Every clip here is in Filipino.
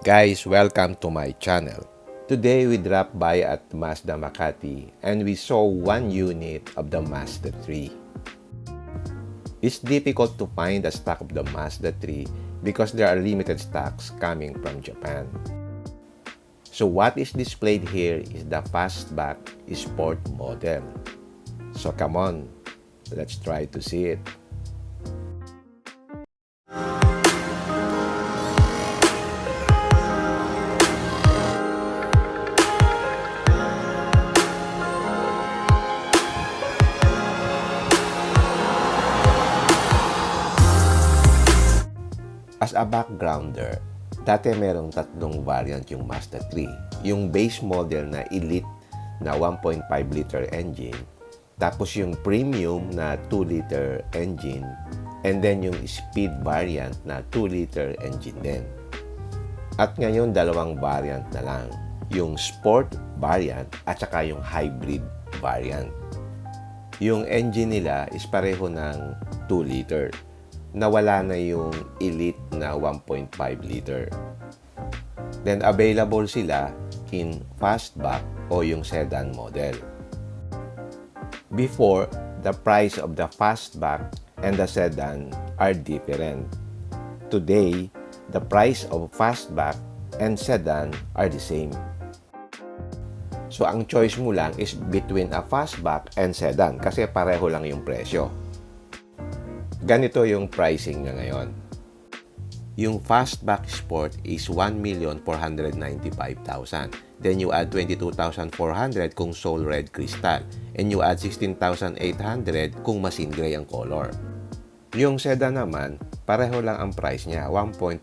Guys, welcome to my channel. Today we dropped by at Mazda Makati and we saw one unit of the Mazda 3. It's difficult to find a stock of the Mazda 3 because there are limited stocks coming from Japan. So what is displayed here is the Fastback Sport model. So come on, let's try to see it. As a backgrounder, dati merong tatlong variant yung Mazda 3. Yung base model na Elite na 1.5 liter engine, tapos yung premium na 2 liter engine, and then yung speed variant na 2 liter engine din. At ngayon, dalawang variant na lang. Yung sport variant at saka yung hybrid variant. Yung engine nila is pareho ng 2 liter. Nawala na yung Elite na 1.5 liter. Then available sila in Fastback o yung sedan model. Before, the price of the Fastback and the sedan are different. Today, the price of Fastback and sedan are the same. So ang choice mo lang is between a Fastback and sedan kasi pareho lang yung presyo. Ganito yung pricing niya ngayon. Yung Fastback Sport is 1,495,000. Then you add 22,400 kung Soul Red Crystal. And you add 16,800 kung Machine Gray ang color. Yung sedan naman, pareho lang ang price niya, 1.495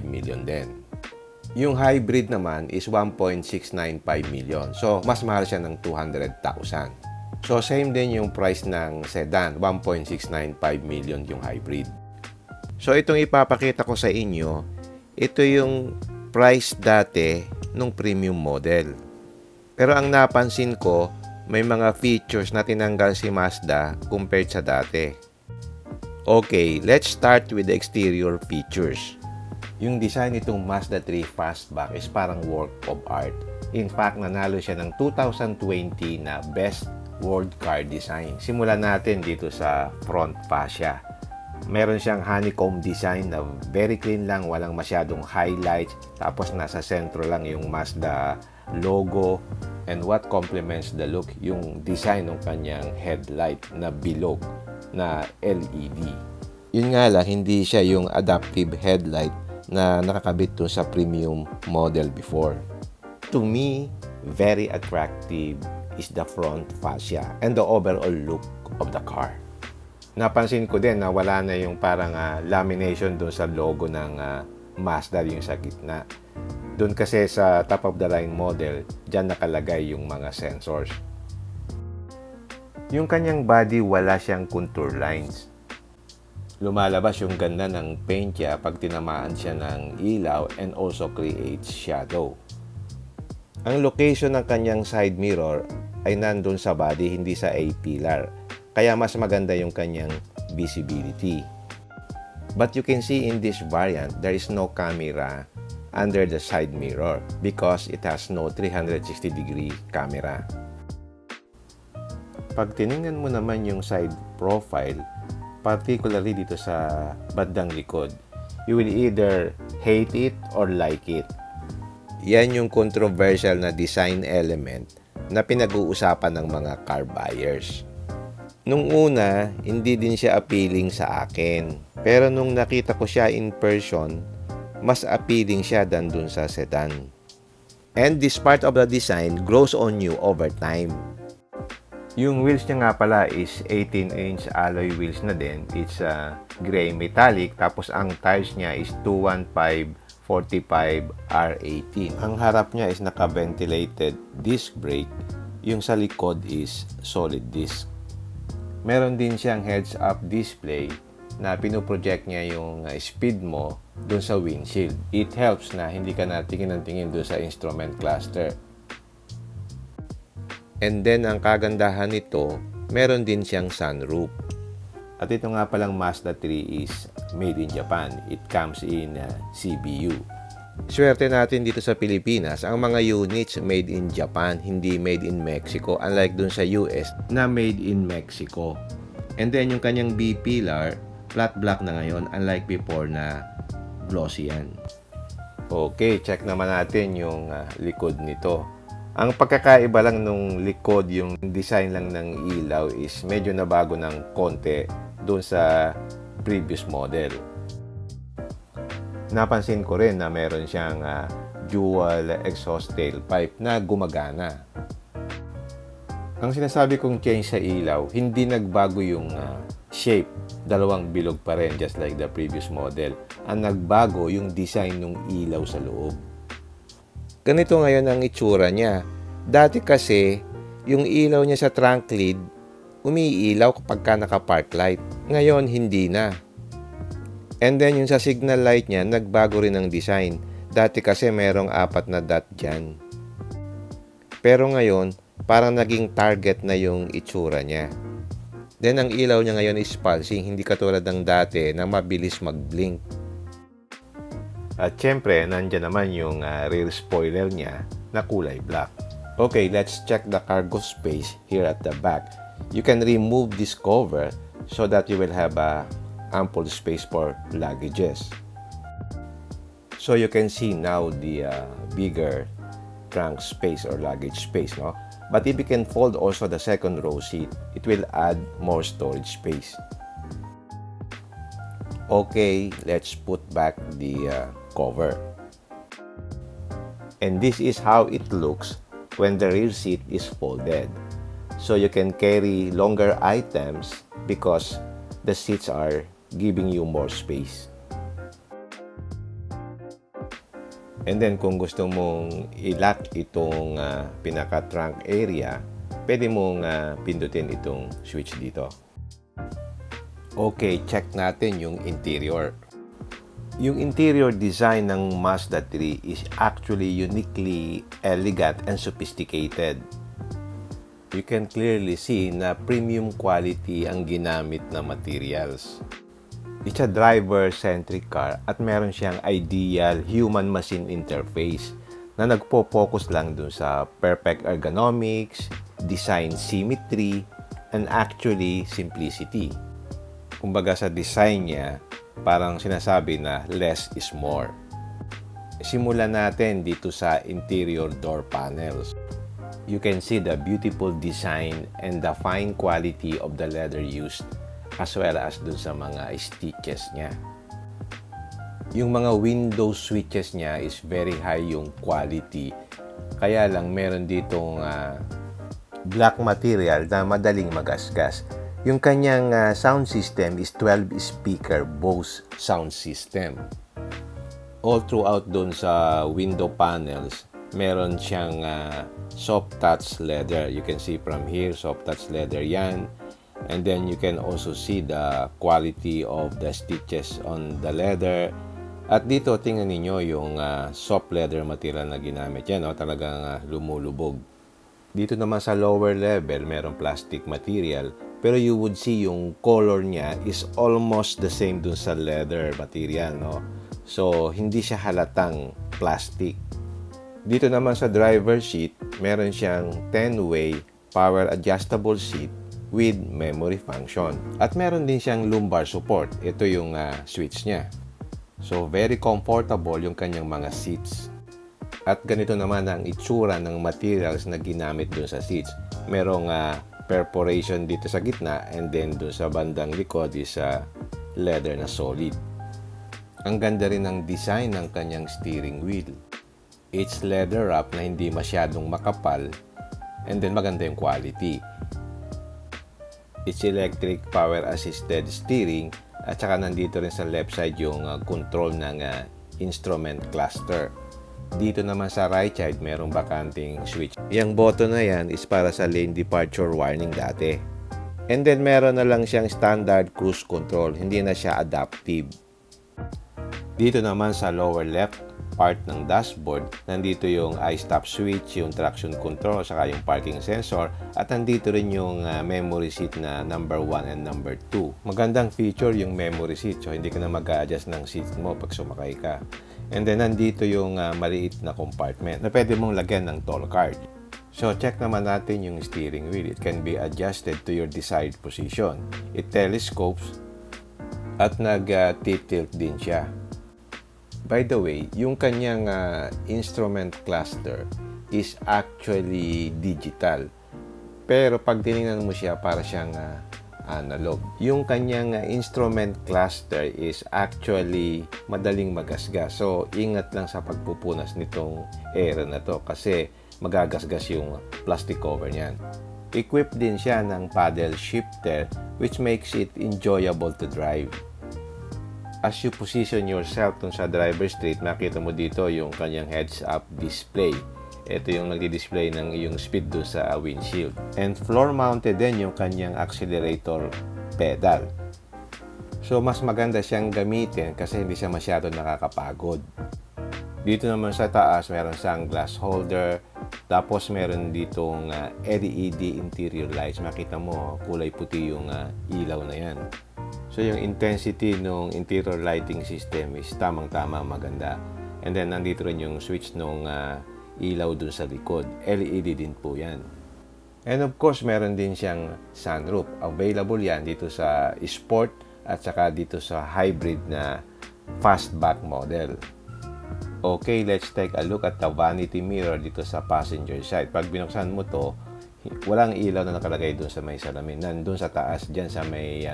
million din. Yung hybrid naman is 1.695 million. So, mas mahal siya ng 200,000. So, same din yung price ng sedan, 1.695 million yung hybrid. So, itong ipapakita ko sa inyo, ito yung price dati nung premium model. Pero ang napansin ko, may mga features na tinanggal si Mazda compared sa dati. Okay, let's start with the exterior features. Yung design nitong Mazda 3 Fastback is parang work of art. In fact, nanalo siya ng 2020 na Best World Car Design. Simulan natin dito sa front fascia. Meron siyang honeycomb design na very clean lang, walang masyadong highlights. Tapos nasa sentro lang yung Mazda logo. And what complements the look, yung design ng kanyang headlight na bilog na LED. Yun nga lang, hindi siya yung adaptive headlight na nakakabit dun sa premium model before. To me, very attractive is the front fascia and the overall look of the car. Napansin ko din na wala na yung parang lamination doon sa logo ng Mazda yung sa gitna. Doon kasi sa top of the line model, dyan nakalagay yung mga sensors. Yung kanyang body, wala siyang contour lines. Lumalabas yung ganda ng paint niya pag tinamaan siya ng ilaw and also creates shadow. Ang location ng kanyang side mirror ay nandun sa body, hindi sa A-pillar. Kaya mas maganda yung kanyang visibility. But you can see in this variant, there is no camera under the side mirror because it has no 360-degree camera. Pag tiningnan mo naman yung side profile, particularly dito sa bandang likod, you will either hate it or like it. Yan yung controversial na design element na pinag-uusapan ng mga car buyers. Nung una, hindi din siya appealing sa akin. Pero nung nakita ko siya in person, mas appealing siya than dun sa sedan. And this part of the design grows on you over time. Yung wheels niya nga pala is 18-inch alloy wheels na din. It's gray metallic. Tapos ang tires niya is 215/45 R18. Ang harap niya is naka-ventilated disc brake. Yung sa likod is solid disc. Meron din siyang heads-up display na pinoproject niya yung speed mo dun sa windshield. It helps na hindi ka na tingin ng tingin dun sa instrument cluster. And then, ang kagandahan nito, meron din siyang sunroof. At ito nga palang Mazda 3 is made in Japan. It comes in CBU. Swerte natin dito sa Pilipinas, ang mga units made in Japan, hindi made in Mexico, unlike dun sa US na made in Mexico. And then yung kanyang B-pillar, flat black na ngayon, unlike before na glossy yan. Okay, check naman natin yung likod nito. Ang pagkakaiba lang nung likod, yung design lang ng ilaw is medyo nabago ng konti dun sa previous model. Napansin ko rin na meron siyang dual exhaust tailpipe na gumagana. Ang sinasabi kong change sa ilaw, hindi nagbago yung shape. Dalawang bilog pa rin, just like the previous model. Ang nagbago yung design ng ilaw sa loob. Ganito ngayon ang itsura niya. Dati kasi, yung ilaw niya sa trunk lid, umiilaw kapag naka-park light. Ngayon, hindi na. And then yung sa signal light niya, nagbago rin ang design. Dati kasi merong 4 na dot dyan. Pero ngayon, parang naging target na yung itsura niya. Then ang ilaw niya ngayon is pulsing, hindi katulad ng dati na mabilis mag-blink. At syempre, nandyan naman yung rear spoiler niya na kulay black. Okay, let's check the cargo space here at the back. You can remove this cover so that you will have ample space for luggages. So you can see now the bigger trunk space or luggage space, no? But if you can fold also the second row seat, it will add more storage space. Okay, let's put back the cover. And this is how it looks when the rear seat is folded. So you can carry longer items because the seats are giving you more space. And then kung gusto mong i-lock itong pinaka-trunk area, pwede mong pindutin itong switch dito. Okay, check natin yung interior. Yung interior design ng Mazda 3 is actually uniquely elegant and sophisticated. You can clearly see na premium quality ang ginamit na materials. It's a driver-centric car at meron siyang ideal human-machine interface na nagpo-focus lang dun sa perfect ergonomics, design symmetry, and actually simplicity. Kumbaga sa design niya, parang sinasabi na less is more. Simulan natin dito sa interior door panels. You can see the beautiful design and the fine quality of the leather used as well as dun sa mga stitches niya. Yung mga window switches niya is very high yung quality. Kaya lang meron ditong black material na madaling magasgas. Yung kanyang sound system is 12 speaker Bose sound system. All throughout dun sa window panels, meron siyang soft touch leather. You can see from here, soft touch leather yan. And then you can also see the quality of the stitches on the leather. At dito, tingnan niyo yung soft leather material na ginamit yan. Talagang lumulubog. Dito naman sa lower level, merong plastic material. Pero you would see yung color niya is almost the same dun sa leather material. No? So, hindi siya halatang plastic. Dito naman sa driver seat, meron siyang 10-way power adjustable seat with memory function. At meron din siyang lumbar support. Ito yung switch niya. So, very comfortable yung kanyang mga seats. At ganito naman ang itsura ng materials na ginamit dun sa seats. Merong perforation dito sa gitna and then dun sa bandang likod is leather na solid. Ang ganda rin ng design ng kanyang steering wheel. It's leather wrap na hindi masyadong makapal and then maganda yung quality. It's electric power assisted steering at saka nandito rin sa left side yung control ng instrument cluster. Dito naman sa right side merong bakanting switch. Yung button na yan is para sa lane departure warning dati. And then meron na lang siyang standard cruise control, hindi na siya adaptive. Dito naman sa lower left part ng dashboard, nandito yung i-stop switch, yung traction control, saka yung parking sensor, at nandito rin yung memory seat na number 1 and number 2. Magandang feature yung memory seat, so hindi ka na mag-a-adjust ng seat mo pag sumakay ka. And then nandito yung maliit na compartment na pwede mong lagyan ng toll card. So check naman natin yung steering wheel. It can be adjusted to your desired position. It telescopes at nag-tilt din siya. By the way, yung kanyang instrument cluster is actually digital. Pero pag tinignan mo siya, para siyang analog. Yung kanyang instrument cluster is actually madaling magasgas. So, ingat lang sa pagpupunas nitong air na to kasi magagasgas yung plastic cover niyan. Equipped din siya ng paddle shifter which makes it enjoyable to drive. As you position yourself dun sa driver's seat, makita mo dito yung kanyang heads-up display. Ito yung nagdi-display ng iyong speed doon sa windshield. And floor-mounted din yung kanyang accelerator pedal. So, mas maganda siyang gamitin kasi hindi siya masyado nakakapagod. Dito naman sa taas, meron siyang glass holder. Tapos, meron ditong LED interior lights. Makita mo, kulay puti yung ilaw na yan. So, yung intensity ng interior lighting system is tamang-tama, maganda. And then, nandito rin yung switch ng ilaw dun sa likod. LED din po yan. And of course, meron din siyang sunroof. Available yan dito sa Sport at saka dito sa hybrid na fastback model. Okay, let's take a look at the vanity mirror dito sa passenger side. Pag binuksan mo to, walang ilaw na nakalagay dun sa may salamin. Nandun sa taas, dyan sa may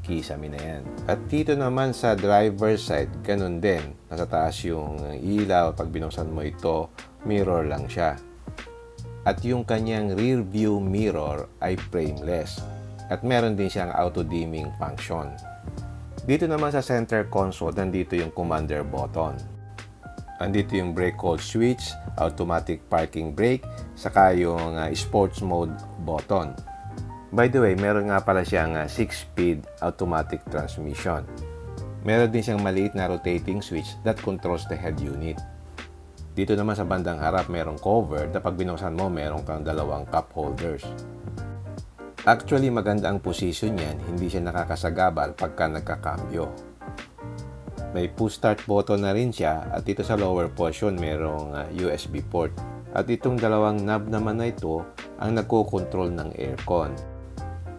kisame na yan. At dito naman sa driver's side, ganun din. Nasa taas yung ilaw. Pag binuksan mo ito, mirror lang siya. At yung kanyang rear view mirror ay frameless. At meron din siyang auto-dimming function. Dito naman sa center console, nandito yung commander button. Andito yung brake hold switch, automatic parking brake, saka yung sports mode button. By the way, meron nga pala siyang 6-speed automatic transmission. Meron din siyang maliit na rotating switch that controls the head unit. Dito naman sa bandang harap, merong cover na pag binuksan mo, meron kang dalawang cup holders. Actually, maganda ang position niyan, hindi siya nakakasagabal pagka nagkakambyo. May push start button na rin siya at dito sa lower portion, merong USB port. At itong dalawang knob naman na ito ang nagko-control ng aircon.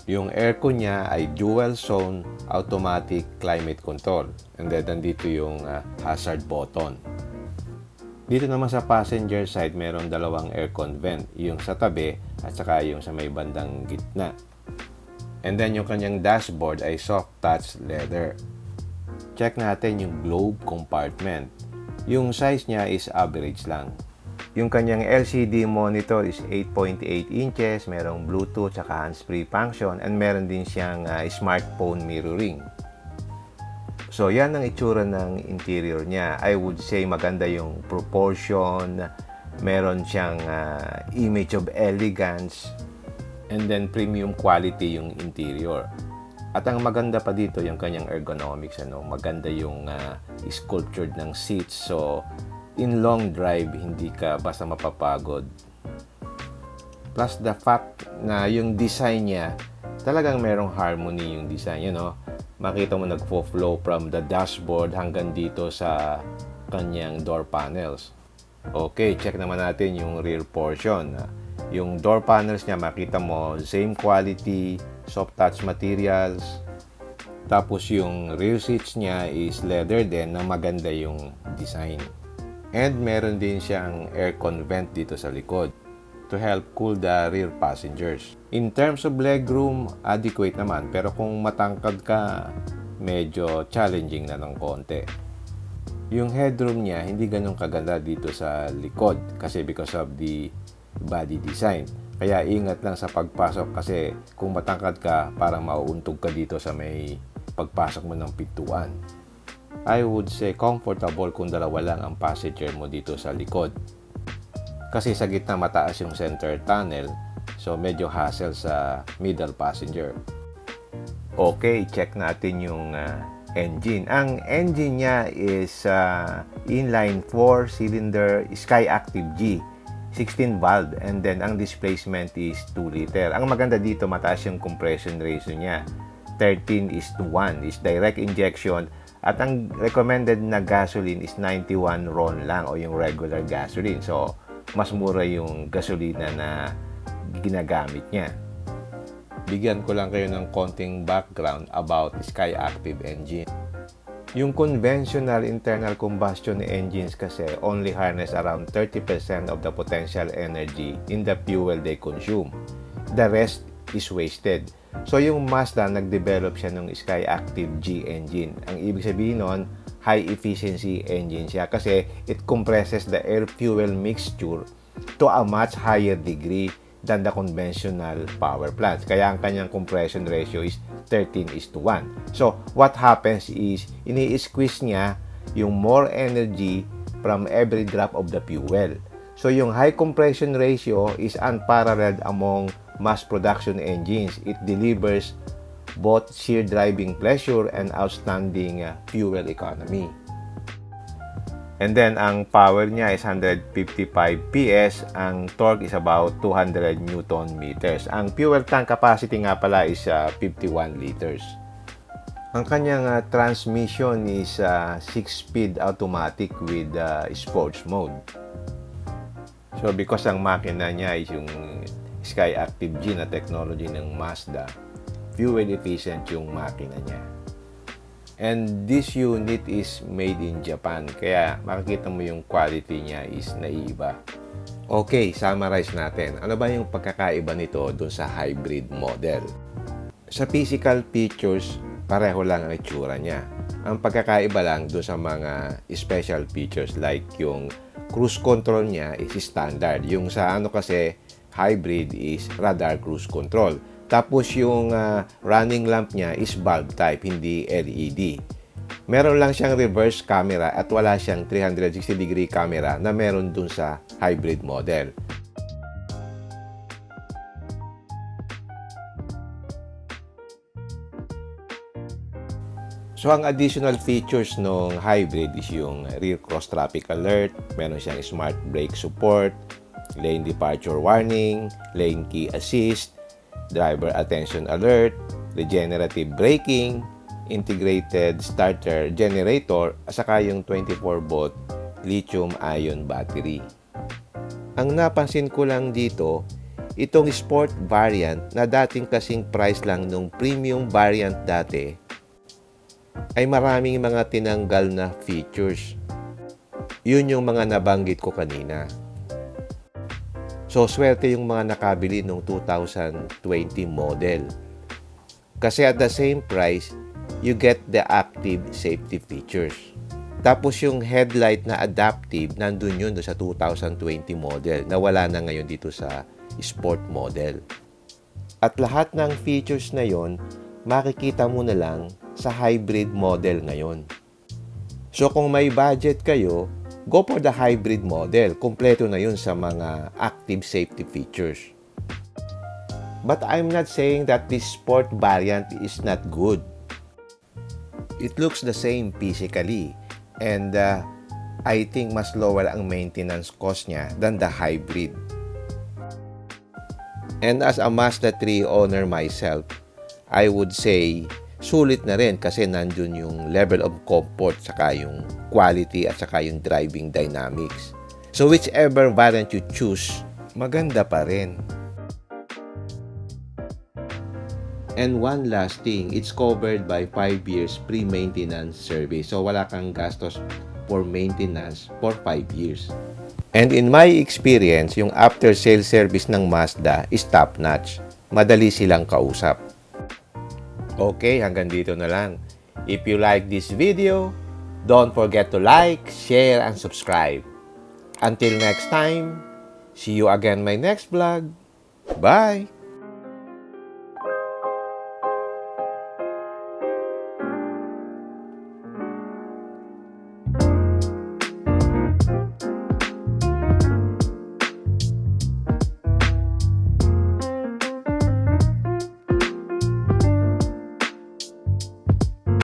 Yung aircon niya ay dual zone automatic climate control. And then nandito yung hazard button. Dito naman sa passenger side, merong dalawang aircon vent. Yung sa tabi at saka yung sa may bandang gitna. And then yung kanyang dashboard ay soft touch leather. Check natin yung globe compartment. Yung size niya is average lang. Yung kanyang LCD monitor is 8.8 inches, merong Bluetooth at hands-free function, and meron din siyang smartphone mirroring. So, yan ang itsura ng interior niya. I would say maganda yung proportion, meron siyang image of elegance, and then premium quality yung interior. At ang maganda pa dito yung kanyang ergonomics, maganda yung sculptured ng seats. So, in long drive, hindi ka basta mapapagod. Plus the fact na yung design niya, talagang merong harmony yung design, Makita mo nagfo-flow from the dashboard hanggang dito sa kanyang door panels. Okay, check naman natin yung rear portion. Yung door panels niya, makita mo, same quality, soft touch materials. Tapos yung rear seats niya is leather din na maganda yung design. And meron din siyang aircon vent dito sa likod to help cool the rear passengers. In terms of legroom, adequate naman. Pero kung matangkad ka, medyo challenging na ng konti. Yung headroom niya, hindi ganun kaganda dito sa likod kasi because of the body design. Kaya ingat lang sa pagpasok kasi kung matangkad ka, parang mauuntog ka dito sa may pagpasok mo ng pintuan. I would say comfortable kung dalawa lang ang passenger mo dito sa likod. Kasi sa gitna mataas yung center tunnel, so medyo hassle sa middle passenger. Okay, check natin yung engine. Ang engine niya is inline 4-cylinder Skyactiv G, 16 valve, and then ang displacement is 2 liter. Ang maganda dito, mataas yung compression ratio niya. 13:1 is direct injection At ang recommended na gasoline is 91 RON lang o yung regular gasoline. So, mas mura yung gasolina na ginagamit niya. Bigyan ko lang kayo ng konting background about Sky Active engine. Yung conventional internal combustion engines kasi only harness around 30% of the potential energy in the fuel they consume. The rest is wasted. So yung Mazda, nag-develop siya ng Sky Active G engine. Ang ibig sabihin nun, high efficiency engine siya kasi it compresses the air-fuel mixture to a much higher degree than the conventional power plants. Kaya ang kanyang compression ratio is 13:1. So, what happens is, ini-squeeze niya yung more energy from every drop of the fuel. So, yung high compression ratio is unparalleled among mass production engines. It delivers both sheer driving pleasure and outstanding fuel economy. And then, ang power niya is 155 PS. Ang torque is about 200 Newton meters. Ang fuel tank capacity nga pala is 51 liters. Ang kanyang transmission is 6-speed automatic with sports mode. So, because ang makina niya is yung Sky Active G na technology ng Mazda, fuel efficient yung makina niya. And this unit is made in Japan. Kaya makikita mo yung quality niya is naiiba. Okay, summarize natin. Ano ba yung pagkakaiba nito dun sa hybrid model? Sa physical features, pareho lang ang itsura niya. Ang pagkakaiba lang dun sa mga special features like yung cruise control niya is standard. Yung sa ano kasi, hybrid is radar cruise control. Tapos yung running lamp niya is bulb type, hindi LED. Meron lang siyang reverse camera at wala siyang 360-degree camera na meron dun sa hybrid model. So, ang additional features ng hybrid is yung rear cross traffic alert, meron siyang smart brake support, lane departure warning, lane key assist, driver attention alert, regenerative braking, integrated starter generator, at saka yung 24-volt lithium-ion battery. Ang napansin ko lang dito, itong sport variant na dating kasing price lang nung premium variant dati, ay maraming mga tinanggal na features. Yun yung mga nabanggit ko kanina. So, swerte yung mga nakabili ng 2020 model. Kasi at the same price, you get the active safety features. Tapos yung headlight na adaptive, nandun yun sa 2020 model na wala na ngayon dito sa sport model. At lahat ng features na yon, makikita mo na lang sa hybrid model ngayon. So kung may budget kayo, go for the hybrid model. Kompleto na yun sa mga active safety features. But I'm not saying that this sport variant is not good. It looks the same physically. And I think mas lower ang maintenance cost niya than the hybrid. And as a Mazda 3 owner myself, I would say sulit na rin kasi nandun yung level of comfort, saka yung quality at saka yung driving dynamics. So whichever variant you choose, maganda pa rin. And one last thing, it's covered by 5 years pre-maintenance service. So wala kang gastos for maintenance for 5 years. And in my experience, yung after-sale service ng Mazda is top-notch. Madali silang kausap. Okay, hanggang dito na lang. If you like this video, don't forget to like, share, and subscribe. Until next time, see you again my next vlog. Bye!